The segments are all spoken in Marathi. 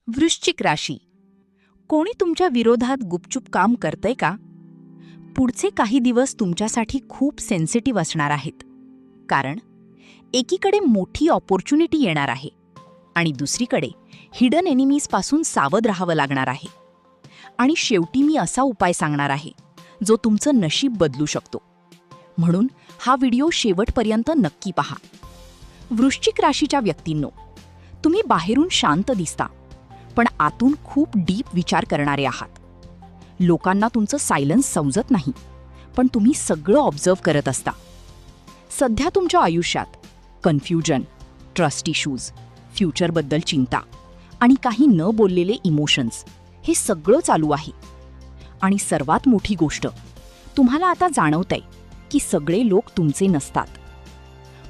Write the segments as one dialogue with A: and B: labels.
A: वृश्चिक राशी. कोणी तुमच्या विरोधात गुपचूप काम करतंय का? पुढचे काही दिवस तुमच्यासाठी खूप सेन्सिटिव्ह असणार आहेत. कारण एकीकडे मोठी ऑपॉर्च्युनिटी येणार आहे आणि दुसरीकडे हिडन एनिमीजपासून सावध राहावं लागणार आहे. आणि शेवटी मी असा उपाय सांगणार आहे जो तुमचं नशीब बदलू शकतो. म्हणून हा व्हिडिओ शेवटपर्यंत नक्की पहा. वृश्चिक राशीच्या व्यक्तींनो, तुम्ही बाहेरून शांत दिसता, पण आतून खूप डीप विचार करणारे आहात. लोकांना तुमचं सायलन्स समजत नाही, पण तुम्ही सगळं ऑब्झर्व करत असता. सध्या तुमच्या आयुष्यात कन्फ्युजन, ट्रस्ट इश्यूज, फ्युचरबद्दल चिंता आणि काही न बोललेले इमोशन्स हे सगळं चालू आहे. आणि सर्वात मोठी गोष्ट, तुम्हाला आता जाणवतंय की सगळे लोक तुमचे नसतात.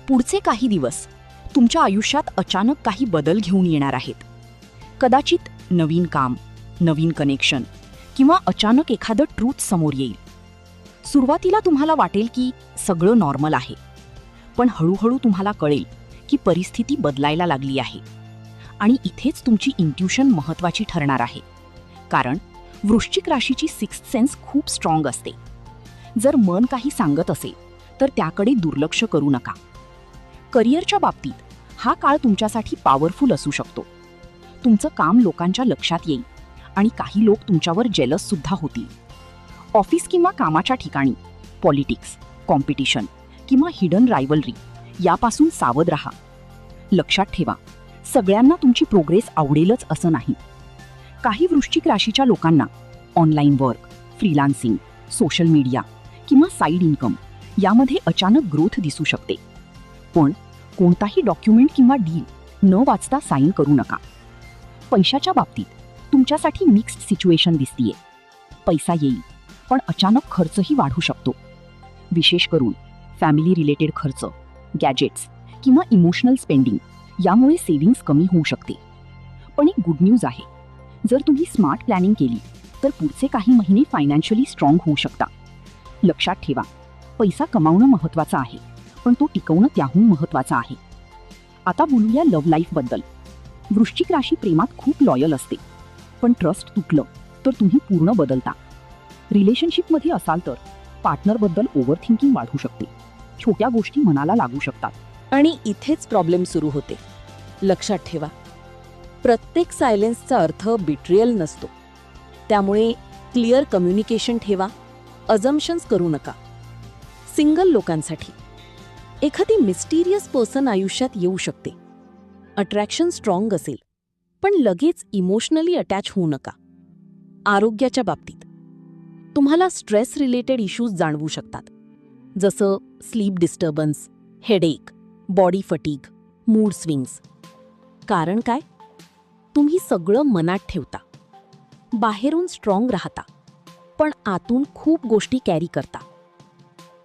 A: पुढचे काही दिवस तुमच्या आयुष्यात अचानक काही बदल घेऊन येणार आहेत. कदाचित नवीन काम, नवीन कनेक्शन किंवा अचानक एखादं ट्रूथ समोर येईल. सुरुवातीला तुम्हाला वाटेल की सगळं नॉर्मल आहे, पण हळूहळू तुम्हाला कळेल की परिस्थिती बदलायला लागली आहे. आणि इथेच तुमची इंट्युशन महत्त्वाची ठरणार आहे. कारण वृश्चिक राशीची सिक्स्थ सेन्स खूप स्ट्रॉंग असते. जर मन काही सांगत असेल तर त्याकडे दुर्लक्ष करू नका. करिअरच्या बाबतीत हा काळ तुमच्यासाठी पॉवरफुल असू शकतो. तुमचं काम लोकांच्या लक्षात येईल आणि काही लोक तुमच्यावर जेलस सुद्धा होतील. ऑफिस किंवा कामाच्या ठिकाणी पॉलिटिक्स, कॉम्पिटिशन किंवा हिडन रायव्हलरी यापासून सावध राहा. लक्षात ठेवा, सगळ्यांना तुमची प्रोग्रेस आवडेलच असं नाही. काही वृश्चिक राशीच्या लोकांना online work, freelancing, social media किंवा साईड इन्कम यामध्ये अचानक ग्रोथ दिसू शकते. पण कोणताही डॉक्युमेंट किंवा डील न वाचता साईन करू नका. पैशाच्या बाबतीत तुमच्यासाठी मिक्स्ड सिच्युएशन दिसतीये. पैसा येईल, पण अचानक खर्चही वाढू शकतो. विशेष करून फॅमिली रिलेटेड खर्च, गॅजेट्स किंवा इमोशनल स्पेंडिंग यामुळे सेव्हिंग्ज कमी होऊ शकते. पण एक गुड न्यूज आहे, जर तुम्ही स्मार्ट प्लॅनिंग केली तर पुढचे काही महिने फायनान्शियली स्ट्रॉंग होऊ शकता. लक्षात ठेवा, पैसा कमावणं महत्त्वाचं आहे, पण तो टिकवणं त्याहून महत्त्वाचं आहे. आता बोलूया लव्ह लाईफबद्दल. वृश्चिक राशी प्रेमात खूप लॉयल असते, पण ट्रस्ट तुटलं तर तुम्ही पूर्ण बदलता. रिलेशनशिपमध्ये असाल तर पार्टनरबद्दल ओव्हर थिंकिंग वाढू शकते. छोट्या गोष्टी मनाला लागू शकतात
B: आणि इथेच प्रॉब्लेम सुरू होते. लक्षात ठेवा, प्रत्येक सायलेन्सचा अर्थ बिट्रियल नसतो. त्यामुळे क्लिअर कम्युनिकेशन ठेवा. अजम्पशन्स करू नका. सिंगल लोकांसाठी एखादी मिस्टिरियस पर्सन आयुष्यात येऊ शकते. अट्रॅक्शन स्ट्रॉंग असेल, पण लगेच इमोशनली अटॅच होऊ नका. आरोग्याच्या बाबतीत तुम्हाला स्ट्रेस रिलेटेड इश्यूज जाणवू शकतात, जसं sleep disturbance, headache, body fatigue, mood swings. कारण काय? तुम्ही सगळं मनात ठेवता, बाहेरून स्ट्रॉंग राहता, पण आतून खूप गोष्टी कॅरी करता.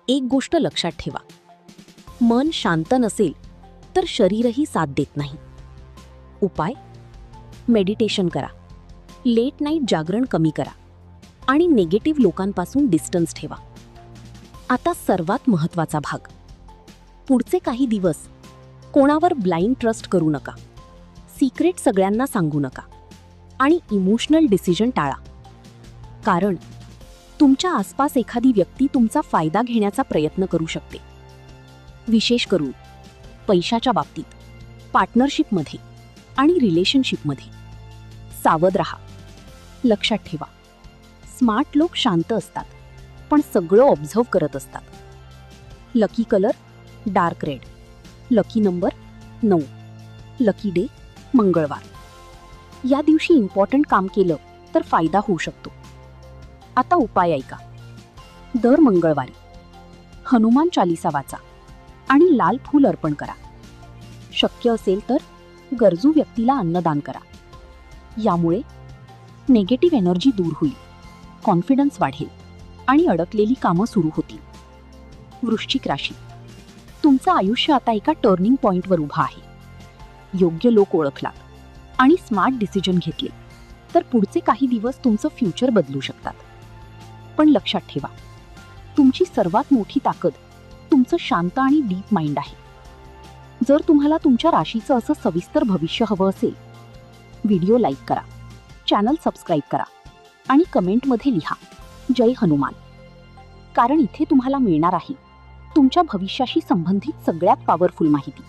B: एक गोष्ट लक्षात ठेवा, मन शांत नसेल तर शरीरही साथ देत नाही. उपाय: मेडिटेशन करा, लेट नाईट जागरण कमी करा आणि निगेटिव्ह लोकांपासून डिस्टन्स ठेवा. आता सर्वात महत्त्वाचा भाग, पुढचे काही दिवस कोणावर ब्लाइंड ट्रस्ट करू नका. सिक्रेट सगळ्यांना सांगू नका आणि इमोशनल डिसिजन टाळा. कारण तुमच्या आसपास एखादी व्यक्ती तुमचा फायदा घेण्याचा प्रयत्न करू शकते. विशेष करून पैशाच्या बाबतीत, पार्टनरशिपमध्ये आणि रिलेशनशिपमध्ये सावध राहा. लक्षात ठेवा, स्मार्ट लोक शांत असतात, पण सगळं ऑब्झर्व करत असतात. Lucky colour dark red, lucky number 9, lucky day मंगळवार. या दिवशी इम्पॉर्टंट काम केलं तर फायदा होऊ शकतो. आता उपाय ऐका. दर मंगळवारी हनुमान चालीसा वाचा आणि लाल फूल अर्पण करा. शक्य असेल तर गरजू व्यक्तीला अन्नदान करा. यामुळे नेगेटिव्ह एनर्जी दूर होईल, कॉन्फिडन्स वाढेल आणि अडकलेली कामं सुरू होतील. वृश्चिक राशी, तुमचं आयुष्य आता एका टर्निंग पॉइंटवर उभं आहे. योग्य लोक ओळखलात आणि स्मार्ट डिसिजन घेतले तर पुढचे काही दिवस तुमचं फ्युचर बदलू शकतात. पण लक्षात ठेवा, तुमची सर्वात मोठी ताकद तुमचं शांत आणि डीप माइंड आहे. जर तुम्हाला तुमच्या राशीचं असं सविस्तर भविष्य हवं असेल व्हिडिओ लाईक करा, चॅनल सबस्क्राईब करा आणि कमेंटमध्ये लिहा जय हनुमान. कारण इथे तुम्हाला मिळणार आहे तुमच्या भविष्याशी संबंधित सगळ्यात पॉवरफुल माहिती.